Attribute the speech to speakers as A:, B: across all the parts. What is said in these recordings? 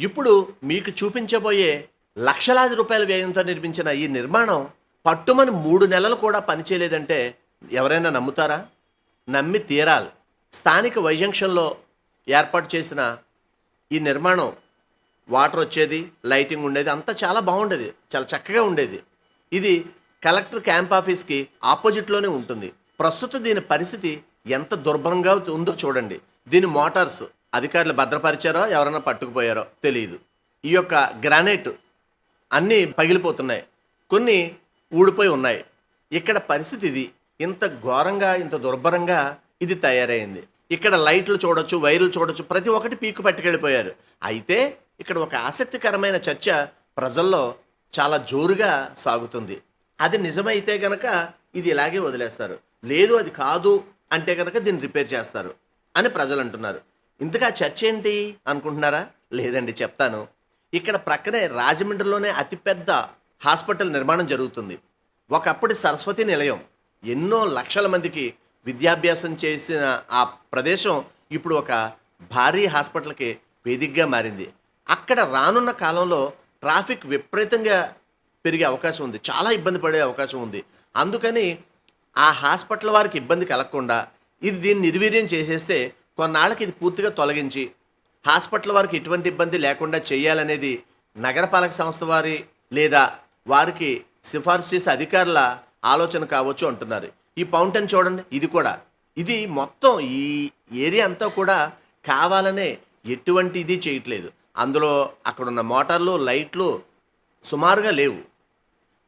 A: ఇప్పుడు మీకు చూపించబోయే లక్షలాది రూపాయల వ్యయంతో నిర్మించిన ఈ నిర్మాణం పట్టుమని 3 నెలలు కూడా పనిచేయలేదంటే ఎవరైనా నమ్ముతారా? నమ్మి తీరాలి. స్థానిక వైజంక్షన్లో ఏర్పాటు చేసిన ఈ నిర్మాణం వాటర్ వచ్చేది, లైటింగ్ ఉండేది, అంతా చాలా బాగుండేది, చాలా చక్కగా ఉండేది. ఇది కలెక్టర్ క్యాంప్ ఆఫీస్కి ఆపోజిట్లోనే ఉంటుంది. ప్రస్తుతం దీని పరిస్థితి ఎంత దుర్భరంగా ఉందో చూడండి. దీని మోటార్స్ అధికారులు భద్రపరిచారో ఎవరైనా పట్టుకుపోయారో తెలియదు. ఈ యొక్క గ్రానైట్ అన్నీ పగిలిపోతున్నాయి, కొన్ని ఊడిపోయి ఉన్నాయి. ఇక్కడ పరిస్థితి ఇది. ఇంత ఘోరంగా, ఇంత దుర్భరంగా ఇది తయారైంది. ఇక్కడ లైట్లు చూడొచ్చు, వైర్లు చూడొచ్చు, ప్రతి ఒక్కటి పీకు పట్టుకెళ్ళిపోయారు. అయితే ఇక్కడ ఒక ఆసక్తికరమైన చర్చ ప్రజల్లో చాలా జోరుగా సాగుతుంది. అది నిజమైతే కనుక ఇది ఇలాగే వదిలేస్తారు, లేదు అది కాదు అంటే కనుక దీన్ని రిపేర్ చేస్తారు అని ప్రజలు అంటున్నారు. ఇంతగా చర్చ ఏంటి అనుకుంటున్నారా? లేదండి, చెప్తాను. ఇక్కడ ప్రక్కనే రాజమండ్రిలోనే అతిపెద్ద హాస్పిటల్ నిర్మాణం జరుగుతుంది. ఒకప్పటి సరస్వతి నిలయం, ఎన్నో లక్షల మందికి విద్యాభ్యాసం చేసిన ఆ ప్రదేశం ఇప్పుడు ఒక భారీ హాస్పిటల్కి వేదికగా మారింది. అక్కడ రానున్న కాలంలో ట్రాఫిక్ విపరీతంగా పెరిగే అవకాశం ఉంది, చాలా ఇబ్బంది పడే అవకాశం ఉంది. అందుకని ఆ హాస్పిటల్ వారికి ఇబ్బంది కలగకుండా దీన్ని నిర్వీర్యం చేసేస్తే కొన్నాళ్ళకి ఇది పూర్తిగా తొలగించి హాస్పిటల్ వారికి ఎటువంటి ఇబ్బంది లేకుండా చేయాలనేది నగరపాలక సంస్థ వారి లేదా వారికి సిఫార్సు చేసే అధికారుల ఆలోచన కావచ్చు అంటున్నారు. ఈ ఫౌంటైన్ చూడండి, ఇది మొత్తం ఈ ఏరియా అంతా కూడా కావాలనే ఎటువంటి ఇది చేయట్లేదు. అందులో అక్కడున్న మోటార్లు, లైట్లు సుమారుగా లేవు.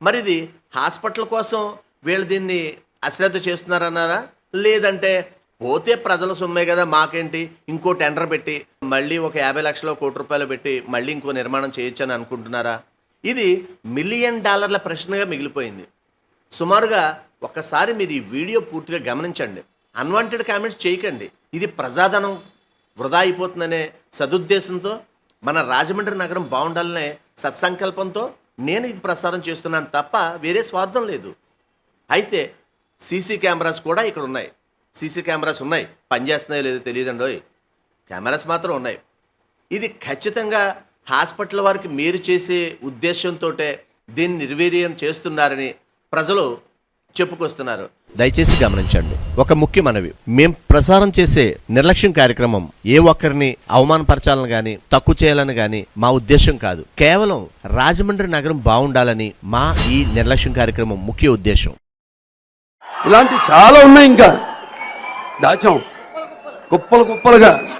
A: మరి ఇది హాస్పిటల్ కోసం వీళ్ళు దీన్ని అశ్రద్ధ చేస్తున్నారన్నారా? లేదంటే పోతే ప్రజల సొమ్మే కదా, మాకేంటి, ఇంకో టెండర్ పెట్టి మళ్ళీ ఒక 50 లక్షలు, ₹1 పెట్టి మళ్ళీ ఇంకో నిర్మాణం చేయొచ్చని అనుకుంటున్నారా? ఇది $1 మిలియన్ ప్రశ్నగా మిగిలిపోయింది. సుమారుగా ఒక్కసారి మీరు ఈ వీడియో పూర్తిగా గమనించండి, అన్వాంటెడ్ కామెంట్స్ చేయకండి. ఇది ప్రజాధనం వృధా అయిపోతుందనే సదుద్దేశంతో, మన రాజమండ్రి నగరం బాగుండాలనే సత్సంకల్పంతో నేను ఇది ప్రసారం చేస్తున్నాను తప్ప వేరే స్వార్థం లేదు. అయితే సీసీ కెమెరాస్ కూడా ఇక్కడ ఉన్నాయి. సీసీ కెమెరాస్ ఉన్నాయి, పనిచేస్తున్నాయో లేదో తెలియదండోయ్, కెమెరాస్ మాత్రం ఉన్నాయి. ఇది ఖచ్చితంగా హాస్పిటల్ వారికి మేలు చేసే ఉద్దేశంతో దీన్ని నిర్వీర్యం చేస్తున్నారని ప్రజలు చెప్పుకొస్తున్నారు. దయచేసి గమనించండి. ఒక ముఖ్య మనవి, మేం ప్రసారం చేసే నిర్లక్ష్యం కార్యక్రమం ఏ ఒక్కరిని అవమానపరచాలని కానీ తక్కువ చేయాలని కానీ మా ఉద్దేశం కాదు. కేవలం రాజమండ్రి నగరం బాగుండాలని మా ఈ నిర్లక్ష్యం కార్యక్రమం ముఖ్య ఉద్దేశం.
B: ఇలాంటి చాలా ఉన్నాయి, ఇంకా దాచాం కుప్పలుగా.